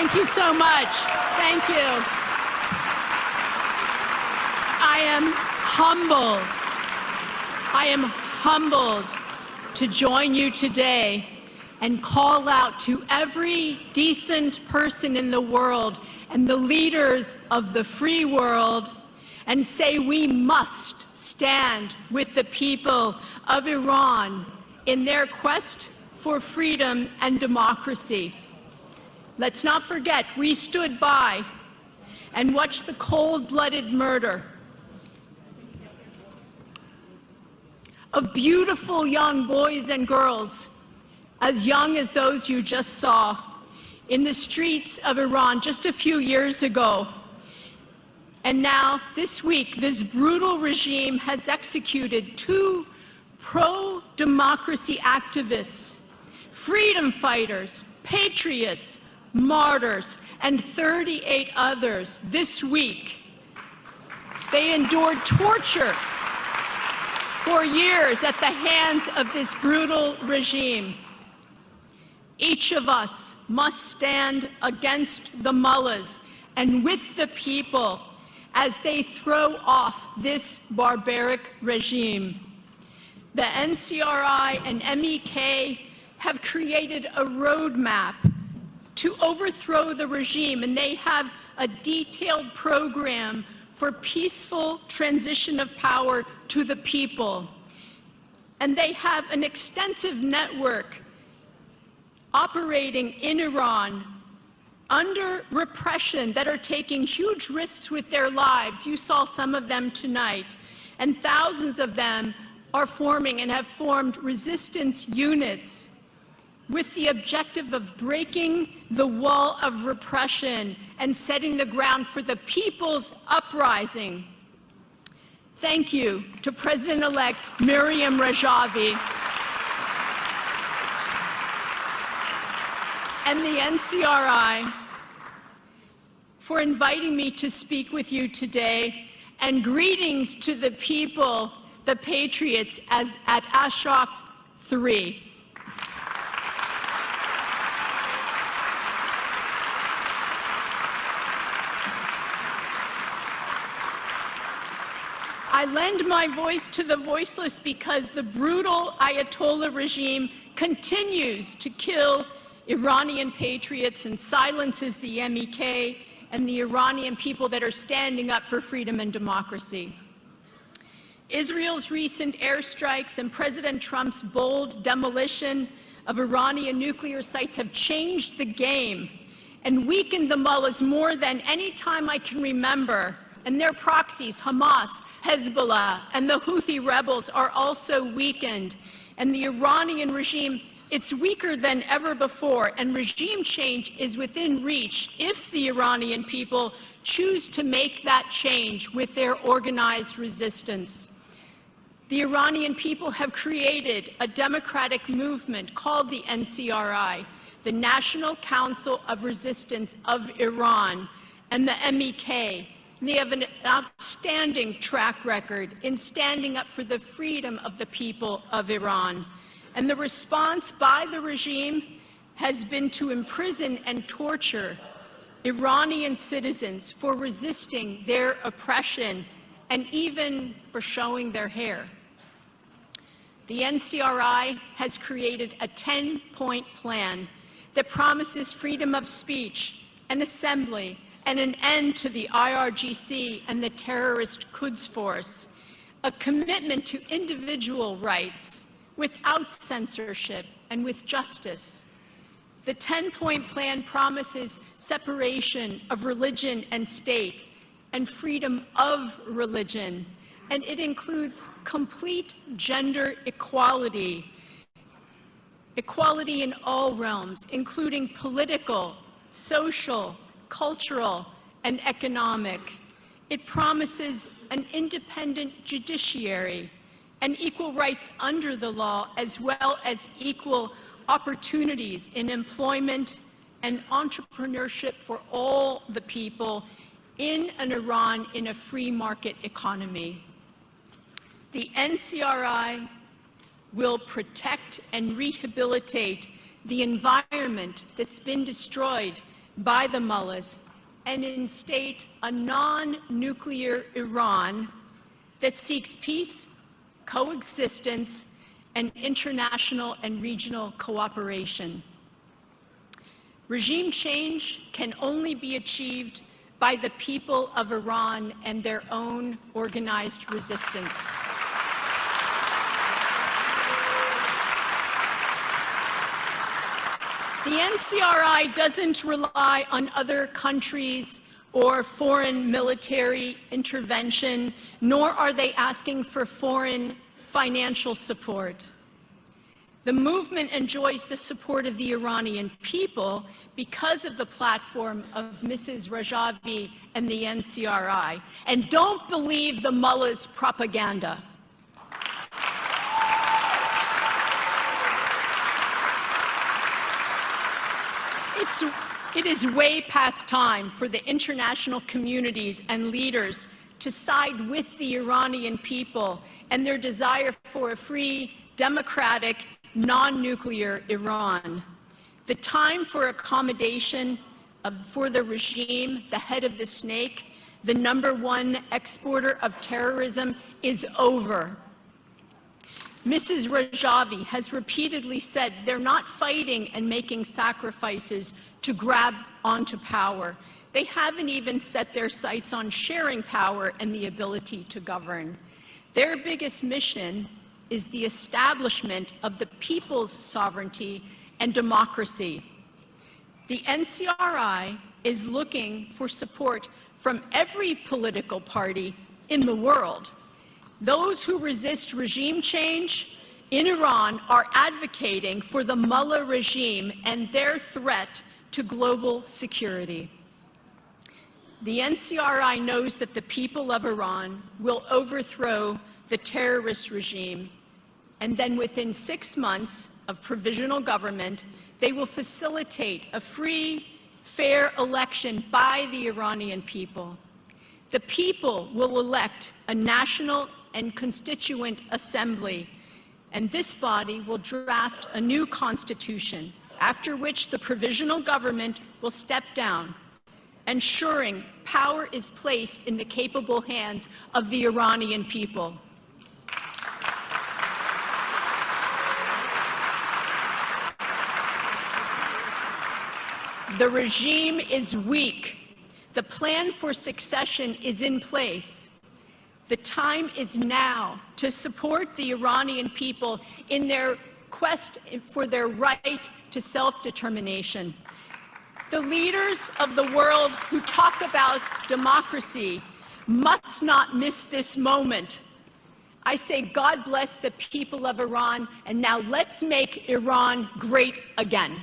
Thank you so much. Thank you. I am humbled to join you today and call out to every decent person in the world and the leaders of the free world and say we must stand with the people of Iran in their quest for freedom and democracy. Let's not forget, we stood by and watched the cold-blooded murder of beautiful young boys and girls, as young as those you just saw, in the streets of Iran just a few years ago. And now, this week, this brutal regime has executed 2 pro-democracy activists, freedom fighters, patriots, martyrs, and 38 others this week. They endured torture for years at the hands of this brutal regime. Each of us must stand against the mullahs and with the people as they throw off this barbaric regime. The NCRI and MEK have created a roadmap to overthrow the regime, and they have a detailed program for peaceful transition of power to the people. And they have an extensive network operating in Iran under repression that are taking huge risks with their lives. You saw some of them tonight. And thousands of them are forming and have formed resistance units with the objective of breaking the wall of repression and setting the ground for the people's uprising. Thank you to President-elect Miriam Rajavi and the NCRI for inviting me to speak with you today, and greetings to the people, the patriots, at Ashraf 3. I lend my voice to the voiceless because the brutal Ayatollah regime continues to kill Iranian patriots and silences the MEK and the Iranian people that are standing up for freedom and democracy. Israel's recent airstrikes and President Trump's bold demolition of Iranian nuclear sites have changed the game and weakened the mullahs more than any time I can remember. And their proxies, Hamas, Hezbollah, and the Houthi rebels are also weakened. And the Iranian regime, it's weaker than ever before, and regime change is within reach if the Iranian people choose to make that change with their organized resistance. The Iranian people have created a democratic movement called the NCRI, the National Council of Resistance of Iran, and the MEK. They have an outstanding track record in standing up for the freedom of the people of Iran. And the response by the regime has been to imprison and torture Iranian citizens for resisting their oppression and even for showing their hair. The NCRI has created a 10-point plan that promises freedom of speech and assembly and an end to the IRGC and the terrorist Quds Force, a commitment to individual rights without censorship and with justice. The 10-point plan promises separation of religion and state and freedom of religion, and it includes complete gender equality, equality in all realms, including political, social, cultural, and economic. It promises an independent judiciary and equal rights under the law, as well as equal opportunities in employment and entrepreneurship for all the people in an Iran in a free market economy. The NCRI will protect and rehabilitate the environment that's been destroyed by the mullahs and instate a non-nuclear Iran that seeks peace, coexistence, and international and regional cooperation. Regime change can only be achieved by the people of Iran and their own organized resistance. The NCRI doesn't rely on other countries or foreign military intervention, nor are they asking for foreign financial support. The movement enjoys the support of the Iranian people because of the platform of Mrs. Rajavi and the NCRI. And don't believe the mullahs' propaganda. It is way past time for the international communities and leaders to side with the Iranian people and their desire for a free, democratic, non-nuclear Iran. The time for accommodation for the regime, the head of the snake, the #1 exporter of terrorism, is over. Mrs. Rajavi has repeatedly said they're not fighting and making sacrifices to grab onto power. They haven't even set their sights on sharing power and the ability to govern. Their biggest mission is the establishment of the people's sovereignty and democracy. The NCRI is looking for support from every political party in the world. Those who resist regime change in Iran are advocating for the mullah regime and their threat to global security. The NCRI knows that the people of Iran will overthrow the terrorist regime, and then within 6 months of provisional government, they will facilitate a free, fair election by the Iranian people. The people will elect a national and constituent assembly, and this body will draft a new constitution, after which the provisional government will step down, ensuring power is placed in the capable hands of the Iranian people. The regime is weak. The plan for succession is in place. The time is now to support the Iranian people in their quest for their right to self-determination. The leaders of the world who talk about democracy must not miss this moment. I say, God bless the people of Iran, and now let's make Iran great again.